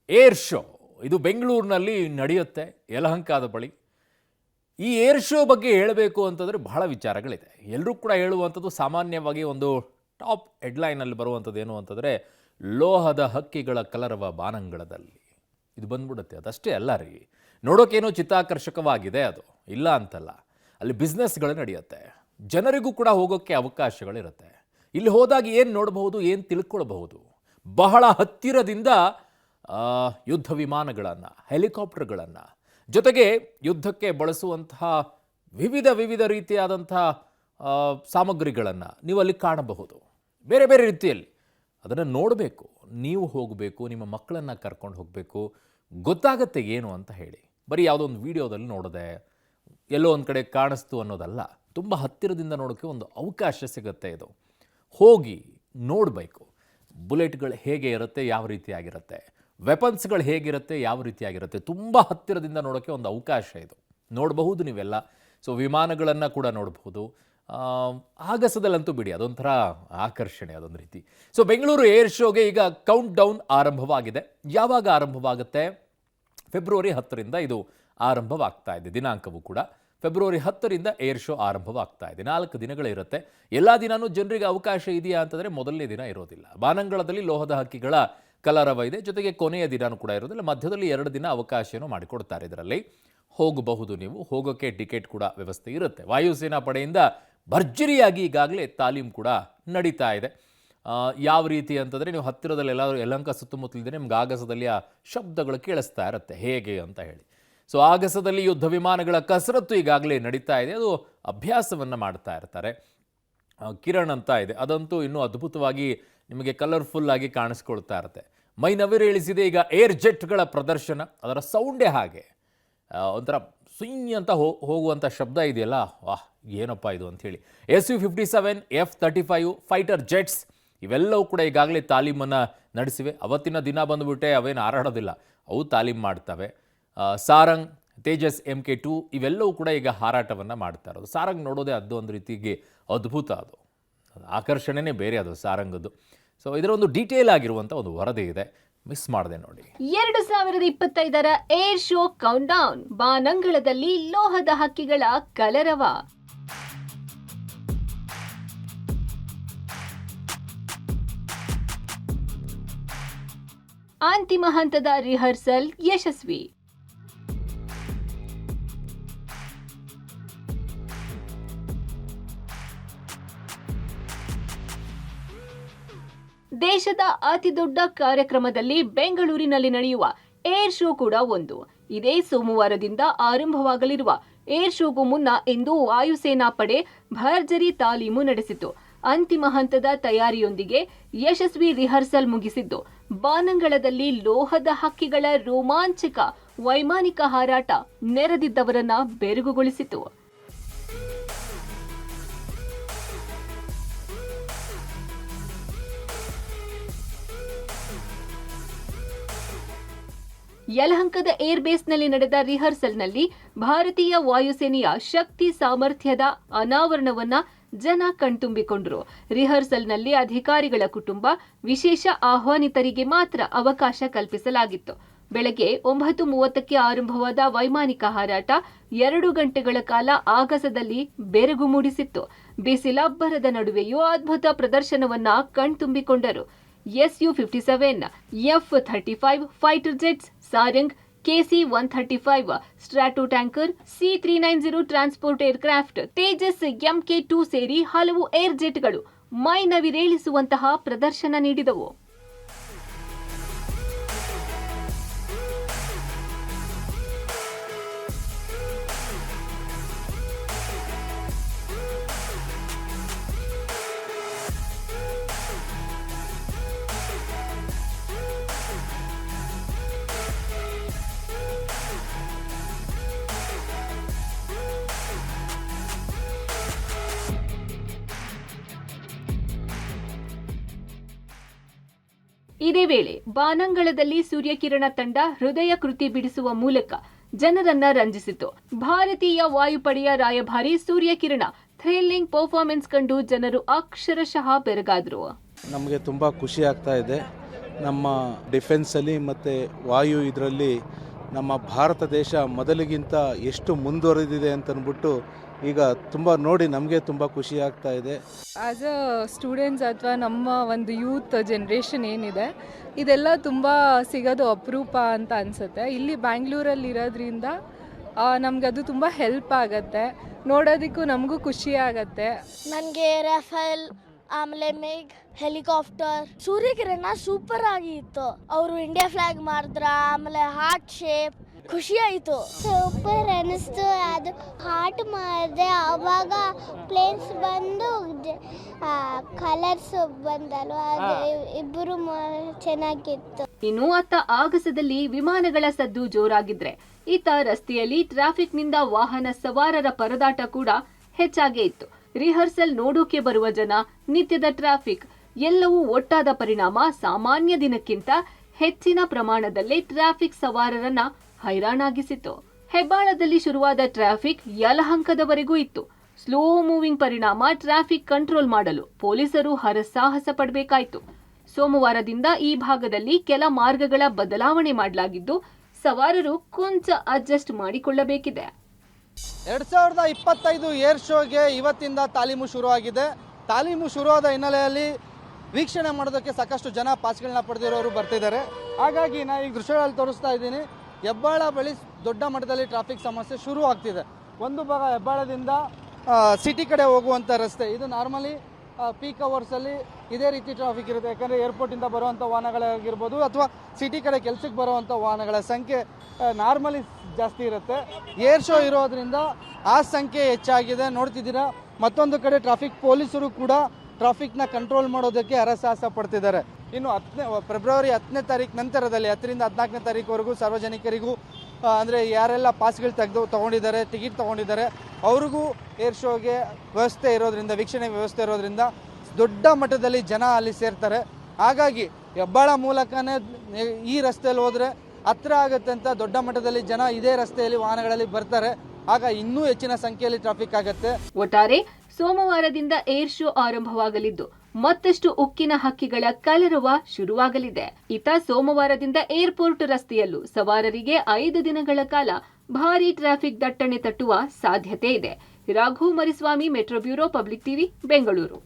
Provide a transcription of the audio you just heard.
Air show ಇದು ಬೆಂಗಳೂರಿನಲ್ಲಿ ನಡೆಯುತ್ತೆ, ಯಲಹಂಕದ ಬಳಿ. ಈ ಏರ್ ಶೋ ಬಗ್ಗೆ ಹೇಳಬೇಕು ಅಂತಂದರೆ ಬಹಳ ವಿಚಾರಗಳಿದೆ. ಎಲ್ಲರೂ ಕೂಡ ಹೇಳುವಂಥದ್ದು ಸಾಮಾನ್ಯವಾಗಿ ಒಂದು ಟಾಪ್ ಹೆಡ್ಲೈನಲ್ಲಿ ಬರುವಂಥದ್ದು ಏನು ಅಂತಂದರೆ ಲೋಹದ ಹಕ್ಕಿಗಳ ಕಲರವ ಬಾನಂಗಳದಲ್ಲಿ ಇದು ಬಂದ್ಬಿಡುತ್ತೆ. ಅದಷ್ಟೇ ಅಲ್ಲ ರೀ, ನೋಡೋಕೇನೋ ಚಿತ್ತಾಕರ್ಷಕವಾಗಿದೆ, ಅದು ಇಲ್ಲ ಅಂತಲ್ಲ. ಅಲ್ಲಿ ಬಿಸ್ನೆಸ್ಗಳು ನಡೆಯುತ್ತೆ, ಜನರಿಗೂ ಕೂಡ ಹೋಗೋಕ್ಕೆ ಅವಕಾಶಗಳಿರುತ್ತೆ. ಇಲ್ಲಿ ಹೋದಾಗ ಏನು ನೋಡಬಹುದು, ಏನು ತಿಳ್ಕೊಳ್ಬಹುದು, ಬಹಳ ಹತ್ತಿರದಿಂದ ಯುದ್ಧ ವಿಮಾನಗಳನ್ನು, ಹೆಲಿಕಾಪ್ಟರ್ಗಳನ್ನು, ಜೊತೆಗೆ ಯುದ್ಧಕ್ಕೆ ಬಳಸುವಂತಹ ವಿವಿಧ ರೀತಿಯಾದಂತಹ ಸಾಮಗ್ರಿಗಳನ್ನು ನೀವು ಅಲ್ಲಿ ಕಾಣಬಹುದು. ಬೇರೆ ಬೇರೆ ರೀತಿಯಲ್ಲಿ ಅದನ್ನು ನೋಡಬೇಕು, ನೀವು ಹೋಗಬೇಕು, ನಿಮ್ಮ ಮಕ್ಕಳನ್ನು ಕರ್ಕೊಂಡು ಹೋಗಬೇಕು, ಗೊತ್ತಾಗತ್ತೆ ಏನು ಅಂತ ಹೇಳಿ. ಬರೀ ಯಾವುದೋ ಒಂದು ವಿಡಿಯೋದಲ್ಲಿ ನೋಡಿದೆ, ಎಲ್ಲೋ ಒಂದು ಕಡೆ ಕಾಣಿಸ್ತು ಅನ್ನೋದಲ್ಲ. ತುಂಬ ಹತ್ತಿರದಿಂದ ನೋಡೋಕ್ಕೆ ಒಂದು ಅವಕಾಶ ಸಿಗುತ್ತೆ. ಇದು ಹೋಗಿ ನೋಡಬೇಕು. ಬುಲೆಟ್ಗಳು ಹೇಗೆ ಇರುತ್ತೆ, ಯಾವ ರೀತಿಯಾಗಿರುತ್ತೆ, ವೆಪನ್ಸ್ಗಳು ಹೇಗಿರುತ್ತೆ, ಯಾವ ರೀತಿಯಾಗಿರುತ್ತೆ, ತುಂಬ ಹತ್ತಿರದಿಂದ ನೋಡೋಕ್ಕೆ ಒಂದು ಅವಕಾಶ ಇದು. ನೋಡಬಹುದು ನೀವೆಲ್ಲ. ಸೊ ವಿಮಾನಗಳನ್ನು ಕೂಡ ನೋಡಬಹುದು. ಆಗಸದಲ್ಲಂತೂ ಬಿಡಿ, ಅದೊಂಥರ ಆಕರ್ಷಣೆ, ಅದೊಂದು ರೀತಿ. ಸೊ ಬೆಂಗಳೂರು ಏರ್ ಶೋಗೆ ಈಗ ಕೌಂಟ್ ಡೌನ್ ಆರಂಭವಾಗಿದೆ. ಯಾವಾಗ ಆರಂಭವಾಗುತ್ತೆ? ಫೆಬ್ರವರಿ 10ರಿಂದ ಇದು ಆರಂಭವಾಗ್ತಾ ಇದೆ. ದಿನಾಂಕವೂ ಕೂಡ ಫೆಬ್ರವರಿ 10ರಿಂದ ಏರ್ ಶೋ ಆರಂಭವಾಗ್ತಾ ಇದೆ. 4 ದಿನಗಳಿರುತ್ತೆ. ಎಲ್ಲ ದಿನವೂ ಜನರಿಗೆ ಅವಕಾಶ ಇದೆಯಾ ಅಂತಂದರೆ ಮೊದಲನೇ ದಿನ ಇರೋದಿಲ್ಲ. ಬಾನಂಗಳದಲ್ಲಿ ಲೋಹದ ಹಕ್ಕಿಗಳ ಕಲರವ ಇದೆ, ಜೊತೆಗೆ ಕೊನೆಯ ದಿನವೂ ಕೂಡ ಇರೋದಿಲ್ಲ. ಮಧ್ಯದಲ್ಲಿ 2 ದಿನ ಅವಕಾಶನೂ ಮಾಡಿಕೊಡ್ತಾರೆ. ಇದರಲ್ಲಿ ಹೋಗಬಹುದು ನೀವು. ಹೋಗೋಕ್ಕೆ ಟಿಕೆಟ್ ಕೂಡ ವ್ಯವಸ್ಥೆ ಇರುತ್ತೆ. ವಾಯುಸೇನಾ ಪಡೆಯಿಂದ ಭರ್ಜರಿಯಾಗಿ ಈಗಾಗಲೇ ತಾಲೀಮ್ ಕೂಡ ನಡೀತಾ ಇದೆ. ಯಾವ ರೀತಿ ಅಂತಂದರೆ, ನೀವು ಹತ್ತಿರದಲ್ಲಿ ಎಲ್ಲಾದರೂ ಯಲಹಂಕ ಸುತ್ತಮುತ್ತಲಿದ್ದರೆ ನಿಮ್ಗೆ ಆಗಸದಲ್ಲಿ ಆ ಶಬ್ದಗಳು ಕೇಳಿಸ್ತಾ ಇರುತ್ತೆ ಹೇಗೆ ಅಂತ ಹೇಳಿ. ಸೊ ಆಗಸದಲ್ಲಿ ಯುದ್ಧ ವಿಮಾನಗಳ ಕಸರತ್ತು ಈಗಾಗಲೇ ನಡೀತಾ ಇದೆ. ಅದು ಅಭ್ಯಾಸವನ್ನು ಮಾಡ್ತಾ ಇರ್ತಾರೆ. ಕಿರಣ್ ಅಂತ ಇದೆ, ಅದಂತೂ ಇನ್ನೂ ಅದ್ಭುತವಾಗಿ ನಿಮಗೆ ಕಲರ್ಫುಲ್ ಆಗಿ ಕಾಣಿಸ್ಕೊಳ್ತಾ ಇರುತ್ತೆ. ಮೈ ನವಿರೇಳಿಸಿದೆ ಈಗ ಏರ್ ಜೆಟ್ಗಳ ಪ್ರದರ್ಶನ. ಅದರ ಸೌಂಡೇ ಹಾಗೆ ಒಂಥರ ಸುಯ್ ಅಂತ ಹೋಗುವಂಥ ಶಬ್ದ ಇದೆಯಲ್ಲ, ವಾಹ್ ಏನಪ್ಪ ಇದು ಅಂಥೇಳಿ. Su-57, F-35 ಫೈಟರ್ ಜೆಟ್ಸ್ ಇವೆಲ್ಲವೂ ಕೂಡ ಈಗಾಗಲೇ ತಾಲೀಮನ್ನು ನಡೆಸಿವೆ. ಅವತ್ತಿನ ದಿನ ಬಂದುಬಿಟ್ಟೆ ಅವೇನು ಹಾರಾಡೋದಿಲ್ಲ, ಅವು ತಾಲೀಮ್ ಮಾಡ್ತವೆ. ಸಾರಂಗ್, ತೇಜಸ್ MK2 ಇವೆಲ್ಲವೂ ಕೂಡ ಈಗ ಹಾರಾಟವನ್ನು ಮಾಡ್ತಾ ಇರೋದು. ಸಾರಂಗ್ ನೋಡೋದೇ ಅದು ಒಂದು ರೀತಿಗೆ ಅದ್ಭುತ. ಅದು ಆಕರ್ಷಣೆನೇ ಬೇರೆ, ಅದು ಸಾರಂಗದ್ದು. ಸೊ ಇದರ ಒಂದು ಡೀಟೇಲ್ ಆಗಿರುವಂಥ ಒಂದು ವರದಿ ಇದೆ, ಮಿಸ್ ಮಾಡಿದೆ ನೋಡಿ. 2025ರ ಏರ್ ಶೋ ಕೌಂಟ್ ಡೌನ್. ಬಾನಂಗಳದಲ್ಲಿ ಲೋಹದ ಹಕ್ಕಿಗಳ ಕಲರವ. ಅಂತಿಮ ಹಂತದ ರಿಹರ್ಸಲ್ ಯಶಸ್ವಿ. ದೇಶದ ಅತಿದೊಡ್ಡ ಕಾರ್ಯಕ್ರಮದಲ್ಲಿ ಬೆಂಗಳೂರಿನಲ್ಲಿ ನಡೆಯುವ ಏರ್ ಶೋ ಕೂಡ ಒಂದು. ಇದೇ ಸೋಮವಾರದಿಂದ ಆರಂಭವಾಗಲಿರುವ ಏರ್ ಶೋಗೂ ಮುನ್ನ ಇಂದು ವಾಯುಸೇನಾ ಪಡೆ ಭರ್ಜರಿ ತಾಲೀಮು ನಡೆಸಿತು. ಅಂತಿಮ ಹಂತದ ತಯಾರಿಯೊಂದಿಗೆ ಯಶಸ್ವಿ ರಿಹರ್ಸಲ್ ಮುಗಿಸಿದ್ದು, ಬಾನಂಗಳದಲ್ಲಿ ಲೋಹದ ಹಕ್ಕಿಗಳ ರೋಮಾಂಚಕ ವೈಮಾನಿಕ ಹಾರಾಟ ನೆರೆದಿದ್ದವರನ್ನ ಬೆರಗುಗೊಳಿಸಿತು. ಯಲಹಂಕದ ಏರ್ ಬೇಸ್ನಲ್ಲಿ ನಡೆದ ರಿಹರ್ಸಲ್ನಲ್ಲಿ ಭಾರತೀಯ ವಾಯುಸೇನೆಯ ಶಕ್ತಿ ಸಾಮರ್ಥ್ಯದ ಅನಾವರಣವನ್ನ ಜನ ಕಣ್ತುಂಬಿಕೊಂಡರು. ರಿಹರ್ಸಲ್ನಲ್ಲಿ ಅಧಿಕಾರಿಗಳ ಕುಟುಂಬ, ವಿಶೇಷ ಆಹ್ವಾನಿತರಿಗೆ ಮಾತ್ರ ಅವಕಾಶ ಕಲ್ಪಿಸಲಾಗಿತ್ತು. ಬೆಳಗ್ಗೆ 9:30ಕ್ಕೆ ಆರಂಭವಾದ ವೈಮಾನಿಕ ಹಾರಾಟ 2 ಗಂಟೆಗಳ ಕಾಲ ಆಗಸದಲ್ಲಿ ಬೆರಗು ಮೂಡಿಸಿತ್ತು. ಬಿಸಿಲಬ್ಬರದ ನಡುವೆಯೂ ಅದ್ಭುತ ಪ್ರದರ್ಶನವನ್ನ ಕಣ್ತುಂಬಿಕೊಂಡರು. Su-57, F-35 fighter jets, Sarang, KC-135 strato tanker, C-390 transport aircraft, Tejas MK2 ಸೇರಿ ಹಲವು ಏರ್ ಜೆಟ್ಗಳು ಮೈ ನವಿರೇಳಿಸುವಂತಹ ಪ್ರದರ್ಶನ ನೀಡಿದವು. ಇದೇ ವೇಳೆ ಬಾನಂಗಳದಲ್ಲಿ ಸೂರ್ಯಕಿರಣ ತಂಡ ಹೃದಯ ಕೃತಿ ಬಿಡಿಸುವ ಮೂಲಕ ಜನರನ್ನ ರಂಜಿಸಿತು. ಭಾರತೀಯ ವಾಯುಪಡೆಯ ರಾಯಭಾರಿ ಸೂರ್ಯಕಿರಣ ಥ್ರಿಲ್ಲಿಂಗ್ ಪರ್ಫಾರ್ಮೆನ್ಸ್ ಕಂಡು ಜನರು ಅಕ್ಷರಶಃ ಬೆರಗಾದ್ರು. ನಮಗೆ ತುಂಬ ಖುಷಿ ಆಗ್ತಾ ಇದೆ. ನಮ್ಮ ಡಿಫೆನ್ಸಲ್ಲಿ ಮತ್ತು ವಾಯು ಇದರಲ್ಲಿ ನಮ್ಮ ಭಾರತ ದೇಶ ಮೊದಲಿಗಿಂತ ಎಷ್ಟು ಮುಂದುವರೆದಿದೆ ಅಂತಂದ್ಬಿಟ್ಟು ಈಗ ತುಂಬ ನೋಡಿ ನಮಗೆ ತುಂಬ ಖುಷಿ ಆಗ್ತಾ ಇದೆ. ಆ್ಯಸ್ ಅ ಸ್ಟೂಡೆಂಟ್ಸ್ ಅಥವಾ ನಮ್ಮ ಒಂದು ಯೂತ್ ಜನ್ರೇಷನ್ ಏನಿದೆ ಇದೆಲ್ಲ ತುಂಬ ಸಿಗೋದು ಅಪರೂಪ ಅಂತ ಅನಿಸುತ್ತೆ. ಇಲ್ಲಿ ಬ್ಯಾಂಗ್ಳೂರಲ್ಲಿ ಇರೋದ್ರಿಂದ ನಮಗದು ತುಂಬ ಹೆಲ್ಪ್ ಆಗುತ್ತೆ, ನೋಡೋದಕ್ಕೂ ನಮಗೂ ಖುಷಿ ಆಗುತ್ತೆ. ನನಗೆ ರಫೇಲ್ ಆಮೇಲೆ ಮೇಘ್ ಹೆಲಿಕಾಪ್ಟರ್ ಸೂರ್ಯಕಿರಣ ಸೂಪರ್ ಆಗಿತ್ತು. ಅವರು ಇಂಡಿಯಾ ಫ್ಲಾಗ್ ಮಾಡಿದ್ರ, ಆಮೇಲೆ ಹಾರ್ಟ್ ಶೇಪ್ ಖುಷಿ ಆಯಿತು. ಸೂಪರ್ ಅನಿಸ್ತು. ಅದು ಹಾರ್ಟ್ ಮಾಡಿದೆ ಆವಾಗ ಪ್ಲೇನ್ಸ್ ಬಂದು ಕಲರ್ಸ್ ಬಂದಲ್ವ, ಅದು ಇಬ್ಬರು ಚೆನ್ನಾಗಿತ್ತು. ಇನ್ನು ಅತ್ತ ಆಗಸದಲ್ಲಿ ವಿಮಾನಗಳ ಸದ್ದು ಜೋರಾಗಿದ್ರೆ ಇತ್ತ ರಸ್ತೆಯಲ್ಲಿ ಟ್ರಾಫಿಕ್ನಿಂದ ವಾಹನ ಸವಾರರ ಪರದಾಟ ಕೂಡ ಹೆಚ್ಚಾಗೇ ಇತ್ತು. ರಿಹರ್ಸಲ್ ನೋಡೋಕೆ ಬರುವ ಜನ, ನಿತ್ಯದ ಟ್ರಾಫಿಕ್ ಎಲ್ಲವೂ ಒಟ್ಟಾದ ಪರಿಣಾಮ ಸಾಮಾನ್ಯ ದಿನಕ್ಕಿಂತ ಹೆಚ್ಚಿನ ಪ್ರಮಾಣದಲ್ಲಿ ಟ್ರಾಫಿಕ್ ಸವಾರರನ್ನ ಹೈರಾಣಾಗಿಸಿತು. ಹೆಬ್ಬಾಳದಲ್ಲಿ ಶುರುವಾದ ಟ್ರಾಫಿಕ್ ಯಲಹಂಕದವರೆಗೂ ಇತ್ತು. ಸ್ಲೋ ಮೂವಿಂಗ್ ಪರಿಣಾಮ ಟ್ರಾಫಿಕ್ ಕಂಟ್ರೋಲ್ ಮಾಡಲು ಪೊಲೀಸರು ಹರಸಾಹಸ ಪಡಬೇಕಾಯಿತು. ಸೋಮವಾರದಿಂದ ಈ ಭಾಗದಲ್ಲಿ ಕೆಲ ಮಾರ್ಗಗಳ ಬದಲಾವಣೆ ಮಾಡಲಾಗಿದ್ದು ಸವಾರರು ಕೊಂಚ ಅಡ್ಜಸ್ಟ್ ಮಾಡಿಕೊಳ್ಳಬೇಕಿದೆ. 2025 ಏರ್ ಶೋಗೆ ಇವತ್ತಿಂದ ತಾಲೀಮು ಶುರುವಾಗಿದೆ. ತಾಲೀಮು ಶುರುವಾದ ಹಿನ್ನೆಲೆಯಲ್ಲಿ ವೀಕ್ಷಣೆ ಮಾಡೋದಕ್ಕೆ ಸಾಕಷ್ಟು ಜನ ಪಾಸ್ಗಳನ್ನ ಪಡೆದಿರೋರು ಬರ್ತಿದ್ದಾರೆ. ಹಾಗಾಗಿ ನಾನು ಈಗ ದೃಶ್ಯಗಳಲ್ಲಿ ತೋರಿಸ್ತಾ ಇದ್ದೀನಿ, ಹೆಬ್ಬಾಳ ಬಳಿ ದೊಡ್ಡ ಮಟ್ಟದಲ್ಲಿ ಟ್ರಾಫಿಕ್ ಸಮಸ್ಯೆ ಶುರು ಆಗ್ತಿದೆ. ಒಂದು ಭಾಗ ಹೆಬ್ಬಾಳದಿಂದ ಸಿಟಿ ಕಡೆ ಹೋಗುವಂಥ ರಸ್ತೆ, ಇದು ನಾರ್ಮಲಿ ಪೀಕ್ ಅವರ್ಸಲ್ಲಿ ಇದೇ ರೀತಿ ಟ್ರಾಫಿಕ್ ಇರುತ್ತೆ. ಯಾಕಂದರೆ ಏರ್ಪೋರ್ಟಿಂದ ಬರುವಂಥ ವಾಹನಗಳಾಗಿರ್ಬೋದು ಅಥವಾ ಸಿಟಿ ಕಡೆ ಕೆಲಸಕ್ಕೆ ಬರುವಂಥ ವಾಹನಗಳ ಸಂಖ್ಯೆ ನಾರ್ಮಲಿ ಜಾಸ್ತಿ ಇರುತ್ತೆ. ಏರ್ ಶೋ ಇರೋದ್ರಿಂದ ಆ ಸಂಖ್ಯೆ ಹೆಚ್ಚಾಗಿದೆ. ನೋಡ್ತಿದ್ದೀರಾ, ಮತ್ತೊಂದು ಕಡೆ ಟ್ರಾಫಿಕ್ ಪೊಲೀಸರು ಕೂಡ ಟ್ರಾಫಿಕ್ನ ಕಂಟ್ರೋಲ್ ಮಾಡೋದಕ್ಕೆ ಹರಸಾಹಸ ಪಡ್ತಿದ್ದಾರೆ. ಇನ್ನು ಫೆಬ್ರವರಿ 10ನೇ ತಾರೀಕು ನಂತರದಲ್ಲಿ 10ರಿಂದ 14ನೇ ತಾರೀಕುವರೆಗೂ ಸಾರ್ವಜನಿಕರಿಗೂ ಅಂದರೆ ಯಾರೆಲ್ಲ ಪಾಸ್ಗಳು ತೊಗೊಂಡಿದ್ದಾರೆ, ಟಿಕೆಟ್ ತೊಗೊಂಡಿದ್ದಾರೆ, ಅವ್ರಿಗೂ ಏರ್ ಶೋಗೆ ವ್ಯವಸ್ಥೆ ಇರೋದ್ರಿಂದ, ವೀಕ್ಷಣೆ ವ್ಯವಸ್ಥೆ ಇರೋದ್ರಿಂದ ದೊಡ್ಡ ಮಟ್ಟದಲ್ಲಿ ಜನ ಅಲ್ಲಿ ಸೇರ್ತಾರೆ. ಹಾಗಾಗಿ ಹೆಬ್ಬಾಳ ಮೂಲಕನೇ ಈ ರಸ್ತೆಯಲ್ಲಿ ಹೋದರೆ ಹತ್ರ ಆಗುತ್ತೆ ಅಂತ ದೊಡ್ಡ ಮಟ್ಟದಲ್ಲಿ ಜನ ಇದೇ ರಸ್ತೆಯಲ್ಲಿ ವಾಹನಗಳಲ್ಲಿ ಬರ್ತಾರೆ. ಆಗ ಇನ್ನೂ ಹೆಚ್ಚಿನ ಸಂಖ್ಯೆಯಲ್ಲಿ ಟ್ರಾಫಿಕ್ ಆಗುತ್ತೆ. ಒಟ್ಟಾರೆ ಸೋಮವಾರದಿಂದ ಏರ್ ಶೋ ಆರಂಭವಾಗಲಿದ್ದು ಮತ್ತಷ್ಟು ಉಕ್ಕಿನ ಹಕ್ಕಿಗಳ ಕಲರವ ಶುರುವಾಗಲಿದೆ. ಇತ್ತ ಸೋಮವಾರದಿಂದ ಏರ್ಪೋರ್ಟ್ ರಸ್ತೆಯಲ್ಲೂ ಸವಾರರಿಗೆ 5 ದಿನಗಳ ಕಾಲ ಭಾರೀ ಟ್ರಾಫಿಕ್ ದಟ್ಟಣೆ ತಟ್ಟುವ ಸಾಧ್ಯತೆ ಇದೆ. Raghu Mariswamy, metro bureau, public TV, Bengaluru.